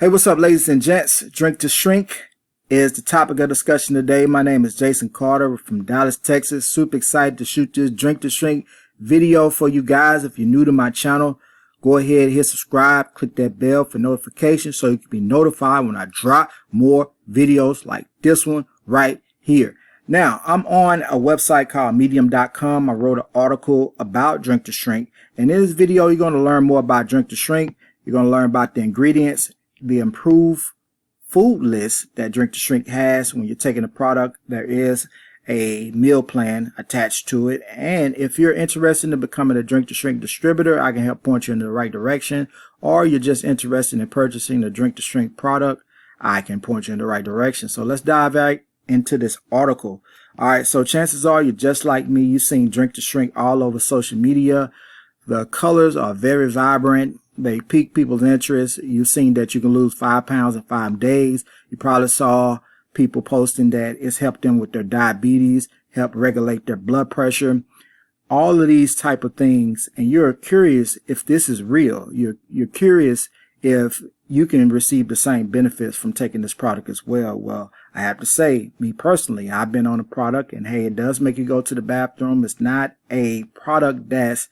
Hey, what's up, ladies and gents? Drink to Shrink is the topic of discussion today. My name is Jason Carter from Dallas, Texas. Super excited to shoot this Drink to Shrink video for you guys. If you're new to my channel, go ahead, hit subscribe, click that bell for notifications so you can be notified when I drop more videos like this one right here. Now, I'm on a website called medium.com. I wrote an article about Drink to Shrink. And in this video, you're going to learn more about Drink to Shrink. You're going to learn about the ingredients, the improved food list that Drink to Shrink has. When you're taking a product, there is a meal plan attached to it. And if you're interested in becoming a Drink to Shrink distributor, I can help point you in the right direction. Or you're just interested in purchasing the Drink to Shrink product, I can point you in the right direction. So let's dive right into this article. All right, so chances are you're just like me. You've seen Drink to Shrink all over social media. The colors are very vibrant. They pique people's interest. You've seen that you can lose 5 pounds in 5 days. You probably saw people posting that it's helped them with their diabetes, help regulate their blood pressure, all of these type of things. And you're curious if this is real. You're curious if you can receive the same benefits from taking this product as well. Well, I have to say, me personally, I've been on a product, and hey, it does make you go to the bathroom. It's not a product that's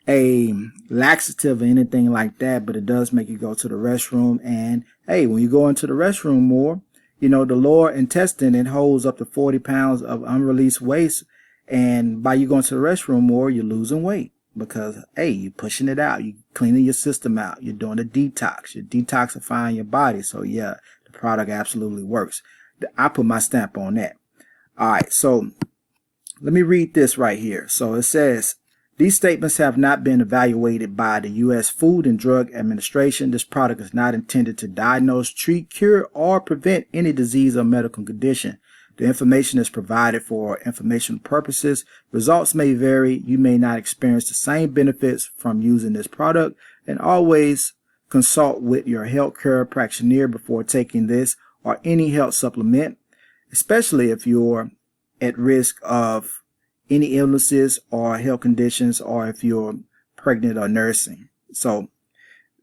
a laxative or anything like that, but it does make you go to the restroom. And hey, when you go into the restroom more, you know, the lower intestine, it holds up to 40 pounds of unreleased waste. And by you going to the restroom more, you're losing weight because, hey, you're pushing it out. You're cleaning your system out. You're doing a detox. You're detoxifying your body. So yeah, the product absolutely works. I put my stamp on that. All right. So let me read this right here. So it says, these statements have not been evaluated by the U.S. Food and Drug Administration. This product is not intended to diagnose, treat, cure, or prevent any disease or medical condition. The information is provided for informational purposes. Results may vary. You may not experience the same benefits from using this product, and always consult with your healthcare practitioner before taking this or any health supplement, especially if you're at risk of any illnesses or health conditions, or if you're pregnant or nursing. So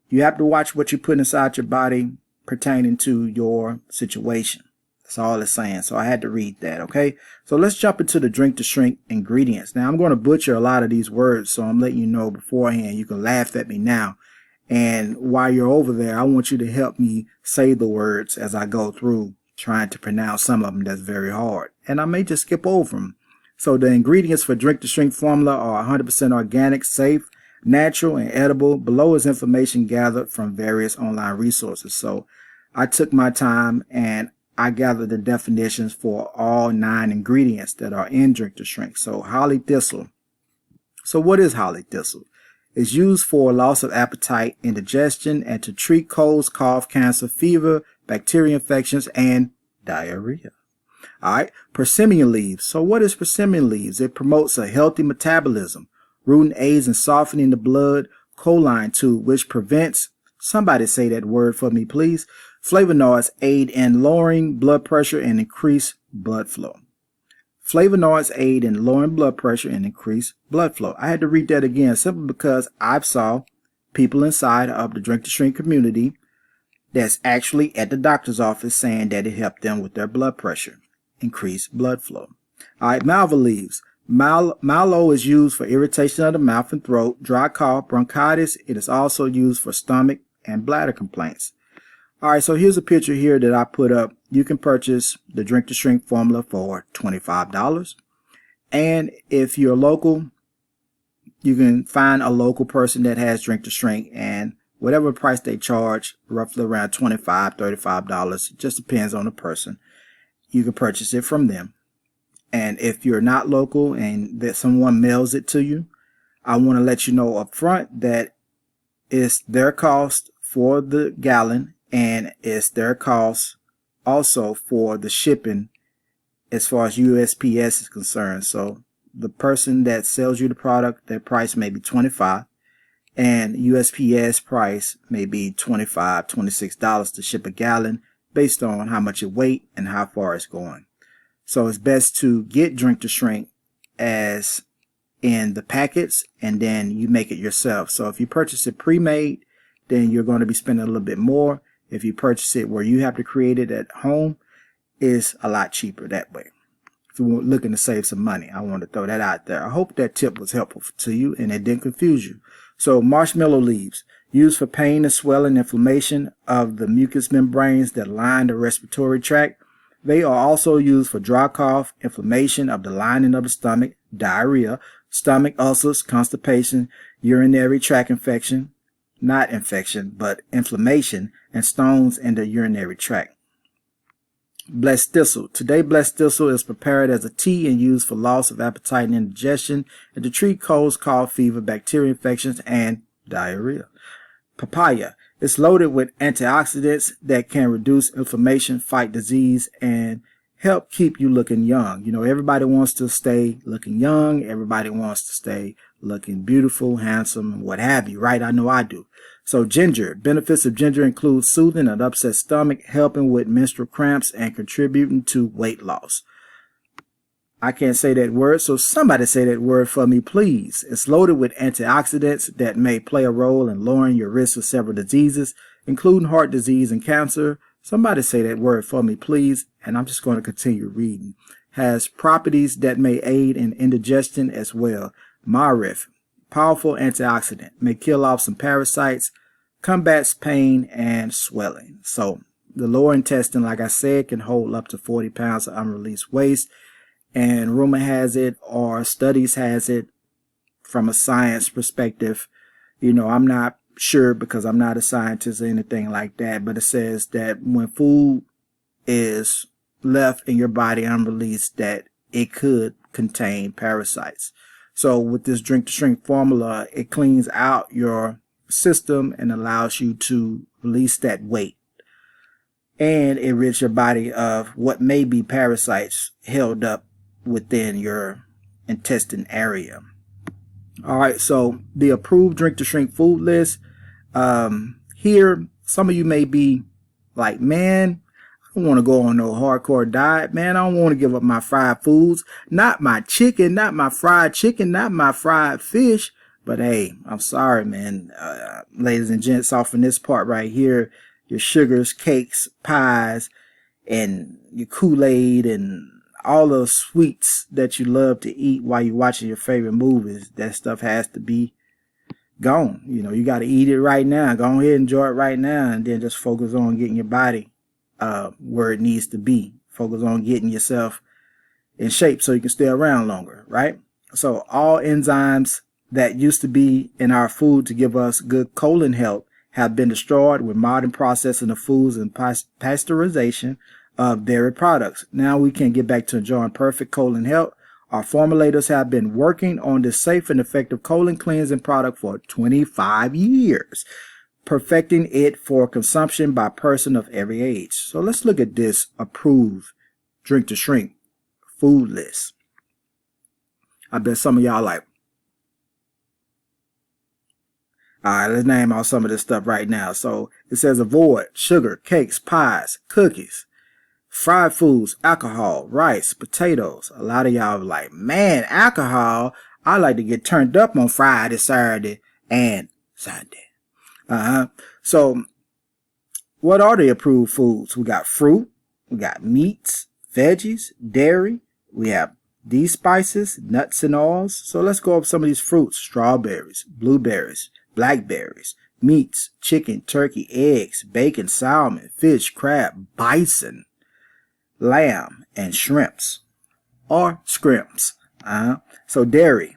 you have to watch what you put inside your body pertaining to your situation. That's all it's saying. So I had to read that. Okay. So let's jump into the Drink to Shrink ingredients. Now I'm going to butcher a lot of these words, so I'm letting you know beforehand. You can laugh at me now. And while you're over there, I want you to help me say the words as I go through trying to pronounce some of them that's very hard. And I may just skip over them. So the ingredients for Drink to Shrink formula are 100% organic, safe, natural, and edible. Below is information gathered from various online resources. So I took my time and I gathered the definitions for all 9 ingredients that are in Drink to Shrink. So holly thistle. So what is holly thistle? It's used for loss of appetite, indigestion, and to treat colds, cough, cancer, fever, bacteria infections, and diarrhea. All right, persimmon leaves. So what is persimmon leaves? It promotes a healthy metabolism. Rooting aids in softening the blood choline tube, which prevents, somebody say that word for me, please. Flavonoids aid in lowering blood pressure and increase blood flow. Flavonoids aid in lowering blood pressure and increase blood flow. I had to read that again simply because I've saw people inside of the Drink to Shrink community that's actually at the doctor's office saying that it helped them with their blood pressure, increase blood flow. All right, malva leaves. Mallow is used for irritation of the mouth and throat, dry cough, bronchitis. It is also used for stomach and bladder complaints. All right, so here's a picture here that I put up. You can purchase the Drink to Shrink formula for $25. And if you're local, you can find a local person that has Drink to Shrink, and whatever price they charge, roughly around $25, $35, it just depends on the person. You can purchase it from them. And if you're not local and that someone mails it to you, I want to let you know up front that it's their cost for the gallon, and it's their cost also for the shipping as far as USPS is concerned. So the person that sells you the product, their price may be $25, and USPS price may be $25, $26 to ship a gallon based on how much it weight and how far it's going. So it's best to get Drink to Shrink as in the packets, and then you make it yourself. So if you purchase it pre-made, then you're going to be spending a little bit more. if you purchase it where you have to create it at home, is a lot cheaper that way. If you're looking to save some money, I want to throw that out there. I hope that tip was helpful to you and it didn't confuse you. So marshmallow leaves, used for pain and swelling, inflammation of the mucous membranes that line the respiratory tract. They are also used for dry cough, inflammation of the lining of the stomach, diarrhea, stomach ulcers, constipation, urinary tract infection, not infection, but inflammation, and stones in the urinary tract. Blessed thistle. Today, blessed thistle is prepared as a tea and used for loss of appetite and indigestion and to treat colds, cough, fever, bacteria infections, and diarrhea. Papaya is loaded with antioxidants that can reduce inflammation, fight disease, and help keep you looking young. You know, everybody wants to stay looking young. Everybody wants to stay looking beautiful, handsome, what have you, right? I know I do. So ginger. Benefits of ginger include soothing an upset stomach, helping with menstrual cramps, and contributing to weight loss. I can't say that word, so somebody say that word for me, please. It's loaded with antioxidants that may play a role in lowering your risk of several diseases, including heart disease and cancer. Somebody say that word for me, please, and I'm just going to continue reading. Has properties that may aid in indigestion as well. Marif, powerful antioxidant, may kill off some parasites, combats pain and swelling. So the lower intestine, like I said, can hold up to 40 pounds of unreleased waste. And rumor has it, or studies has it, from a science perspective, you know, I'm not sure because I'm not a scientist or anything like that, but it says that when food is left in your body unreleased, that it could contain parasites. So with this Drink2Shrink formula, it cleans out your system and allows you to release that weight. And it rids your body of what may be parasites held up within your intestine area. All right, so the approved Drink2Shrink food list. Here, some of you may be like, man, I don't want to go on no hardcore diet, man. I don't want to give up my fried foods, not my chicken, not my fried chicken, not my fried fish. But hey, I'm sorry, man. Ladies and gents, off in this part right here, your sugars, cakes, pies, and your Kool-Aid and all those sweets that you love to eat while you're watching your favorite movies, that stuff has to be gone. You know, you got to eat it right now. Go ahead and enjoy it right now, and then just focus on getting your body where it needs to be. Focus on getting yourself in shape so you can stay around longer, right? So all enzymes that used to be in our food to give us good colon health have been destroyed with modern processing of foods and pasteurization of dairy products. Now we can get back to enjoying perfect colon health. Our formulators have been working on this safe and effective colon cleansing product for 25 years, perfecting it for consumption by person of every age. So let's look at this approved Drink2Shrink food list. I bet some of y'all like, all right, let's name out some of this stuff right now. So it says avoid sugar, cakes, pies, cookies, fried foods, alcohol, rice, potatoes. A lot of y'all are like, man, alcohol. I like to get turned up on Friday, Saturday, and Sunday. So what are the approved foods? We got fruit, we got meats, veggies, dairy. We have these spices, nuts and oils. So let's go over some of these fruits: strawberries, blueberries, blackberries, meats, chicken, turkey, eggs, bacon, salmon, fish, crab, bison, lamb, and shrimps or scrimps. So dairy: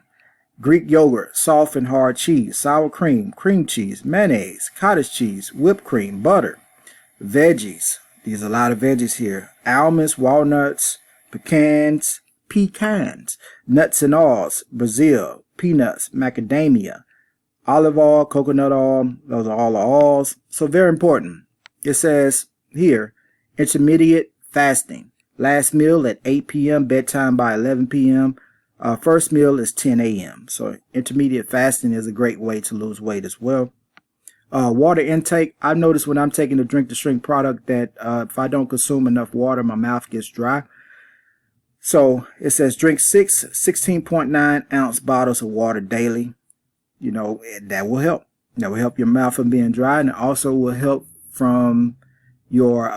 Greek yogurt, soft and hard cheese, sour cream, cream cheese, mayonnaise, cottage cheese, whipped cream, butter. Veggies: there's a lot of veggies here: almonds, walnuts, pecans, nuts and oils, Brazil, peanuts, macadamia, olive oil, coconut oil. Those are all the oils. So very important. It says here, intermediate fasting. Last meal at 8 p.m., bedtime by 11 p.m. First meal is 10 a.m. So intermediate fasting is a great way to lose weight as well. Water intake. I've noticed when I'm taking the Drink2Shrink product that if I don't consume enough water, my mouth gets dry. So it says drink 16.9 ounce bottles of water daily. You know, that will help. That will help your mouth from being dry, and it also will help from your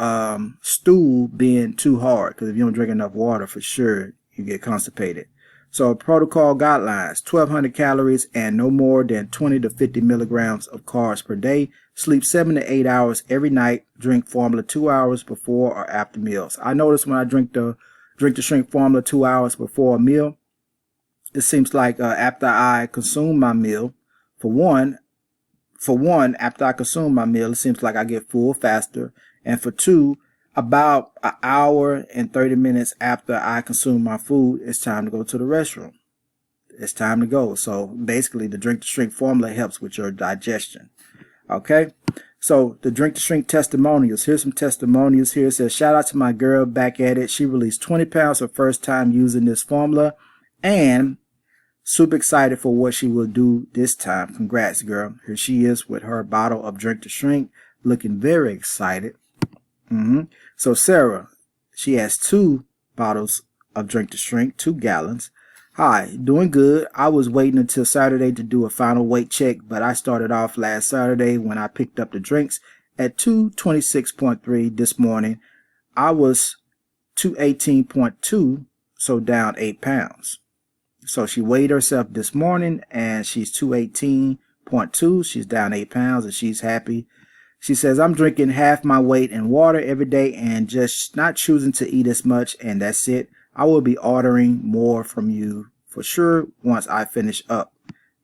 stool being too hard, because if you don't drink enough water, for sure you get constipated. So protocol guidelines: 1,200 calories and no more than 20 to 50 milligrams of carbs per day. Sleep 7 to 8 hours every night. Drink formula 2 hours before or after meals. I notice when I drink the Drink2Shrink formula 2 hours before a meal, it seems like after I consume my meal, for one, after I consume my meal, it seems like I get full faster. And for two, about an hour and 30 minutes after I consume my food, it's time to go to the restroom. It's time to go. So basically, the Drink2Shrink formula helps with your digestion. Okay, so the Drink2Shrink testimonials. Here's some testimonials here. It says, shout out to my girl, back at it. She released 20 pounds her first time using this formula, and super excited for what she will do this time. Congrats, girl. Here she is with her bottle of Drink2Shrink, looking very excited. So Sarah, she has 2 bottles of Drink2Shrink, 2 gallons. Hi, doing good. I was waiting until Saturday to do a final weight check, but I started off last Saturday when I picked up the drinks at 226.3 this morning. I was 218.2, so down 8 pounds. So she weighed herself this morning and she's 218.2. She's down 8 pounds and she's happy. She says, I'm drinking half my weight in water every day and just not choosing to eat as much, and that's it. I will be ordering more from you for sure once I finish up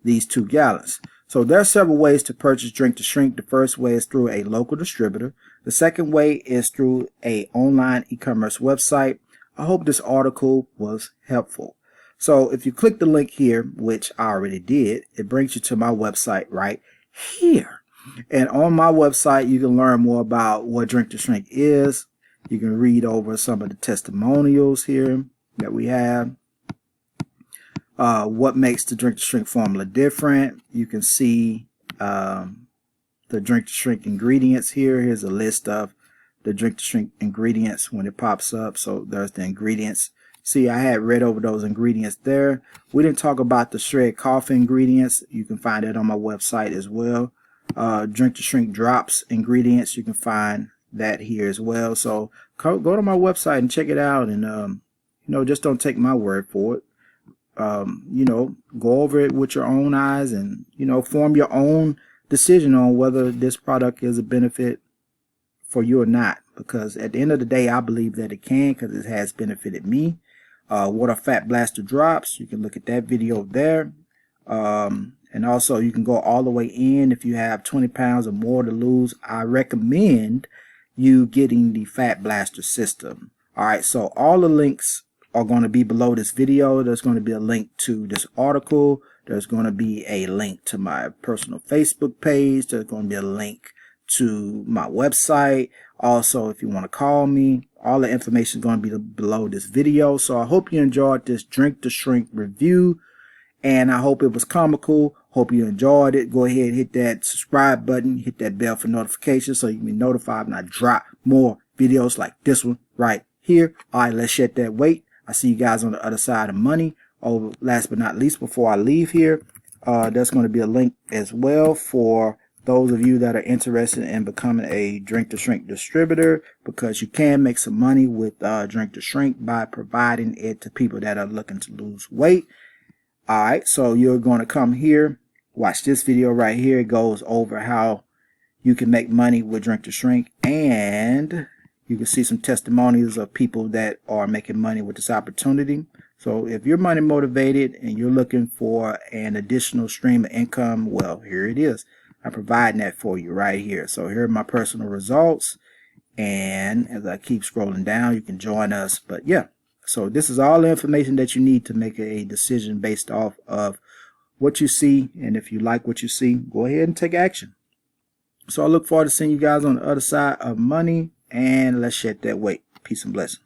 these 2 gallons. So there are several ways to purchase Drink2Shrink. The first way is through a local distributor. The second way is through a online e-commerce website. I hope this article was helpful. So if you click the link here, which I already did, it brings you to my website right here. And on my website, you can learn more about what Drink2Shrink is. You can read over some of the testimonials here that we have. What makes the Drink2Shrink formula different. You can see the Drink2Shrink ingredients here. Here's a list of the Drink2Shrink ingredients when it pops up. So there's the ingredients. See, I had read over those ingredients there. We didn't talk about the shred coffee ingredients. You can find that on my website as well. Drink2Shrink drops ingredients. You can find that here as well. So go to my website and check it out. And, just don't take my word for it. Go over it with your own eyes and, form your own decision on whether this product is a benefit for you or not. Because at the end of the day, I believe that it can, because it has benefited me. What are Fat Blaster drops? You can look at that video there. And also you can go all the way in. If you have 20 pounds or more to lose, I recommend you getting the Fat Blaster system. All right, so all the links are going to be below this video. There's going to be a link to this article. There's going to be a link to my personal Facebook page. There's going to be a link to my website. Also, if you want to call me, all the information is going to be below this video. So I hope you enjoyed this Drink2Shrink review, and I hope it was comical. Hope you enjoyed it. Go ahead and hit that subscribe button, hit that bell for notifications so you can be notified when I drop more videos like this one right here. All right, let's shed that weight. I see you guys on the other side of money. Oh, last but not least, before I leave here, there's going to be a link as well for those of you that are interested in becoming a Drink2Shrink distributor, because you can make some money with Drink2Shrink by providing it to people that are looking to lose weight. All right, so you're going to come here, watch this video right here. It goes over how you can make money with Drink2Shrink, and you can see some testimonials of people that are making money with this opportunity. So if you're money motivated and you're looking for an additional stream of income, well, here it is. I'm providing that for you right here. So here are my personal results. And as I keep scrolling down, you can join us. But yeah, so this is all the information that you need to make a decision based off of what you see. And if you like what you see, go ahead and take action. So I look forward to seeing you guys on the other side of money. And let's shed that weight. Peace and blessings.